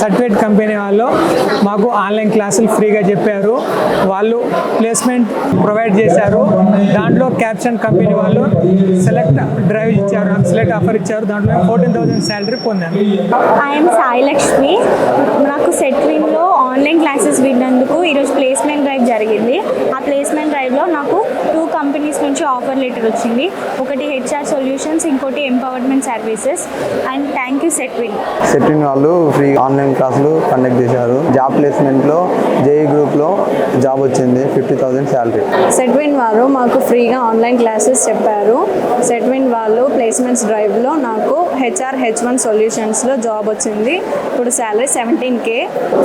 Certificate company వాళ్ళు మాకు online క్లాసులు ఫ్రీగా చెప్పారు. వాళ్ళు ప్లేస్మెంట్ ప్రొవైడ్ చేశారు. దాంట్లో క్యాప్షన్ కంపెనీ వాళ్ళు సెలెక్ట్ డ్రైవ్ ఇచ్చారు, నాకు సెలెక్ట్ ఆఫర్ ఇచ్చారు. దాంట్లో 14,000 శాలరీ పొందాను. ఐఎమ్ సాయి లక్ష్మి. నాకు సెట్విన్లో ఆన్లైన్ క్లాసెస్ విన్నందుకు ఈరోజు ప్లేస్మెంట్ డ్రైవ్ జరిగింది. ఆ ప్లేస్మెంట్ డ్రైవ్లో నాకు 2 కంపెనీస్ నుంచి ఆఫర్ లెటర్ వచ్చింది. ఒకటి హెచ్ఆర్ సొల్యూషన్స్, ఇంకోటి empowerment services. And thank you Setwin. Setwin వాళ్ళు ఫ్రీ ఆన్లైన్ క్లాసులు కండక్ట్ చేశారు. జాబ్ ప్లేస్మెంట్లో జేఈ గ్రూప్లో జాబ్ వచ్చింది, 50,000 శాలరీ. సెట్విన్ వాళ్ళు మాకు ఫ్రీగా ఆన్లైన్ క్లాసెస్ చెప్పారు. సెట్విన్ వాళ్ళు ప్లేస్మెంట్స్ డ్రైవ్లో నాకు హెచ్ఆర్ H1 సొల్యూషన్స్లో జాబ్ వచ్చింది. ఇప్పుడు శాలరీ 17K.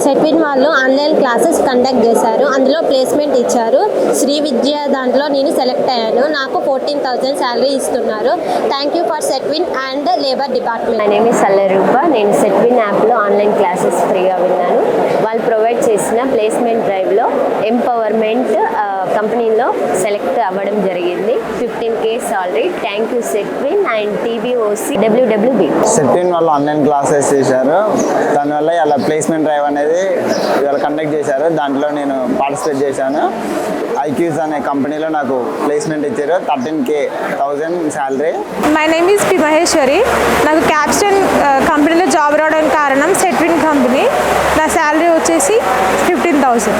సెట్విన్ వాళ్ళు ఆన్లైన్ క్లాసెస్ కండక్ట్ చేశారు. అందులో ప్లేస్మెంట్ ఇచ్చారు. శ్రీ విద్య దాంట్లో నేను సెలెక్ట్ అయ్యాను. నాకు 14,000 శాలరీ ఇస్తున్నారు. Thank you for Setwin and labour department. My name is Sallarupa. నేను సెట్విన్ యాప్లో ఆన్లైన్ క్లాసెస్ ఫ్రీగా విన్నాను. వాళ్ళు ప్రొవైడ్ చేసిన ప్లేస్మెంట్ డ్రైవ్లో ఎంపవర్మెంట్ కంపెనీలో సెలెక్ట్ అవ్వడం జరిగింది. 15K salary. Thank you Setwin and TBOC WWB. Setwin వాళ్ళు ఆన్లైన్ క్లాసెస్ చేశారు. దానివల్ల ఇలా ప్లేస్మెంట్ డ్రైవ్ అనేది ఇవాళ కండక్ట్ చేశారు. దాంట్లో నేను పార్టిసిపేట్ చేశాను. ఐక్యూస్ అనే కంపెనీలో నాకు ప్లేస్మెంట్ ఇచ్చారు. 13,000 salary. My name is P Maheshwari. నాకు క్యాప్షన్ కంపెనీలో జాబ్ రావడానికి కారణం సెట్విన్ కంపెనీ. నా శాలరీ వచ్చేసి 15,000.